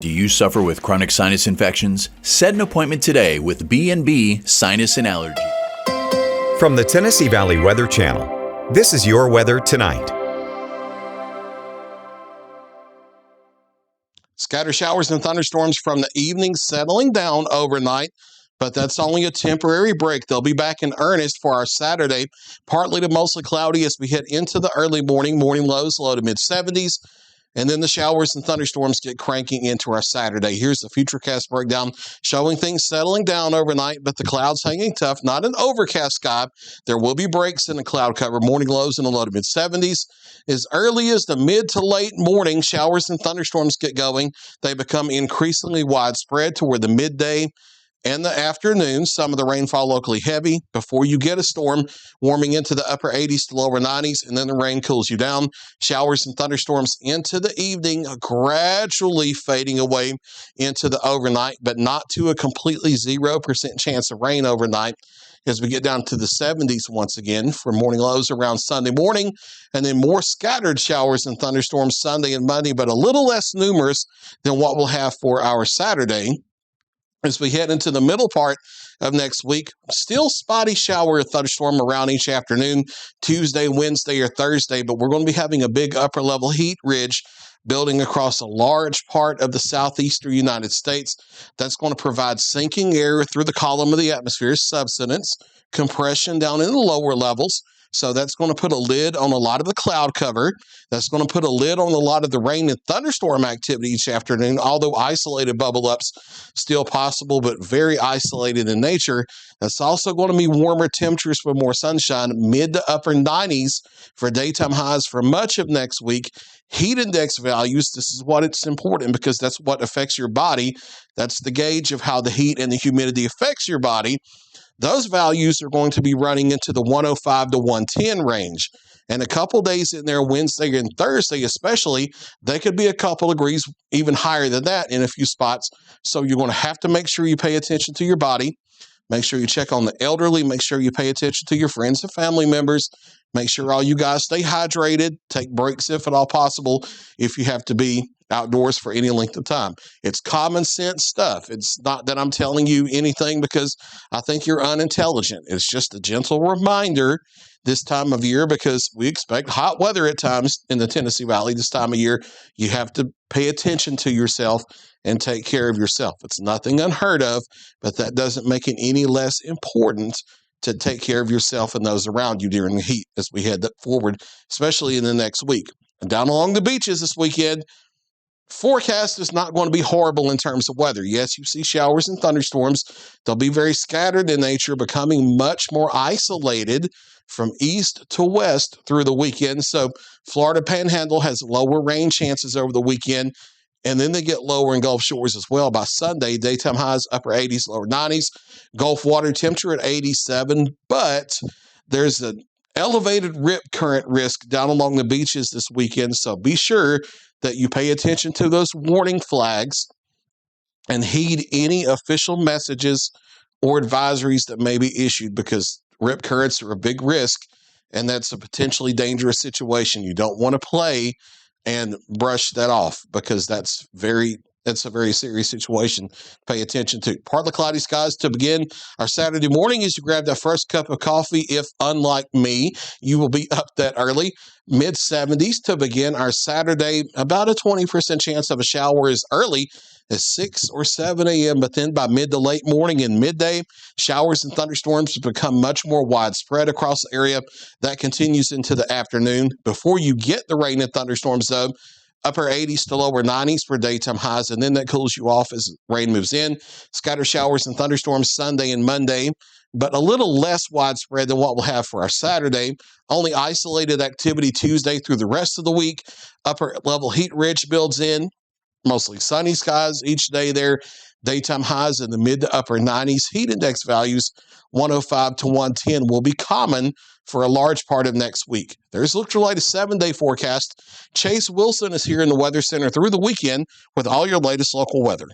Do you suffer with chronic sinus infections? Set an appointment today with B&B Sinus and Allergy. From the Tennessee Valley Weather Channel, this is your weather tonight. Scattered showers and thunderstorms from the evening, settling down overnight, but that's only a temporary break. They'll be back in earnest for our Saturday, partly to mostly cloudy as we head into the early morning. Morning lows low to mid-70s, and then the showers and thunderstorms get cranking into our Saturday. Here's the Futurecast breakdown showing things settling down overnight, but the clouds hanging tough. Not an overcast sky. There will be breaks in the cloud cover. Morning lows in the low to mid-70s. As early as the mid to late morning, showers and thunderstorms get going. They become increasingly widespread toward the midday and the afternoon. Some of the rainfall locally heavy before you get a storm, warming into the upper 80s to lower 90s, and then the rain cools you down. Showers and thunderstorms into the evening, gradually fading away into the overnight, but not to a completely 0% chance of rain overnight as we get down to the 70s once again for morning lows around Sunday morning, and then more scattered showers and thunderstorms Sunday and Monday, but a little less numerous than what we'll have for our Saturday. As we head into the middle part of next week, still spotty shower or thunderstorm around each afternoon, Tuesday, Wednesday, or Thursday, but we're going to be having a big upper level heat ridge building across a large part of the southeastern United States. That's going to provide sinking air through the column of the atmosphere, subsidence, compression down in the lower levels. So that's going to put a lid on a lot of the cloud cover. That's going to put a lid on a lot of the rain and thunderstorm activity each afternoon, although isolated bubble ups still possible, but very isolated in nature. That's also going to be warmer temperatures with more sunshine, mid to upper 90s for daytime highs for much of next week. Heat index values, this is what it's important because that's what affects your body. That's the gauge of how the heat and the humidity affects your body. Those values are going to be running into the 105 to 110 range. And a couple days in there, Wednesday and Thursday especially, they could be a couple degrees even higher than that in a few spots. So you're going to have to make sure you pay attention to your body. Make sure you check on the elderly. Make sure you pay attention to your friends and family members. Make sure all you guys stay hydrated. Take breaks if at all possible if you have to be outdoors for any length of time. It's common sense stuff. It's not that I'm telling you anything because I think you're unintelligent. It's just a gentle reminder this time of year because we expect hot weather at times in the Tennessee Valley this time of year. You have to pay attention to yourself and take care of yourself. It's nothing unheard of, but that doesn't make it any less important to take care of yourself and those around you during the heat as we head forward, especially in the next week. And down along the beaches this weekend, forecast is not going to be horrible in terms of weather. Yes, you see showers and thunderstorms. They'll be very scattered in nature, becoming much more isolated from east to west through the weekend. So Florida Panhandle has lower rain chances over the weekend, and then they get lower in Gulf Shores as well by Sunday. Daytime highs upper 80s, lower 90s. Gulf water temperature at 87, but there's an elevated rip current risk down along the beaches this weekend, so be sure that you pay attention to those warning flags and heed any official messages or advisories that may be issued because rip currents are a big risk and that's a potentially dangerous situation. You don't want to play and brush that off because that's a very serious situation to pay attention to. Partly cloudy skies to begin our Saturday morning as you grab that first cup of coffee. If, unlike me, you will be up that early. Mid-70s to begin our Saturday. About a 20% chance of a shower as early as 6 or 7 a.m., but then by mid to late morning and midday, showers and thunderstorms become much more widespread across the area. That continues into the afternoon. Before you get the rain and thunderstorms, though, upper 80s to lower 90s for daytime highs, and then that cools you off as rain moves in. Scattered showers and thunderstorms Sunday and Monday, but a little less widespread than what we'll have for our Saturday. Only isolated activity Tuesday through the rest of the week. Upper level heat ridge builds in. Mostly sunny skies each day there. Daytime highs in the mid to upper 90s. Heat index values 105 to 110 will be common for a large part of next week. There's look your latest 7-day forecast. Chase Wilson is here in the Weather Center through the weekend with all your latest local weather.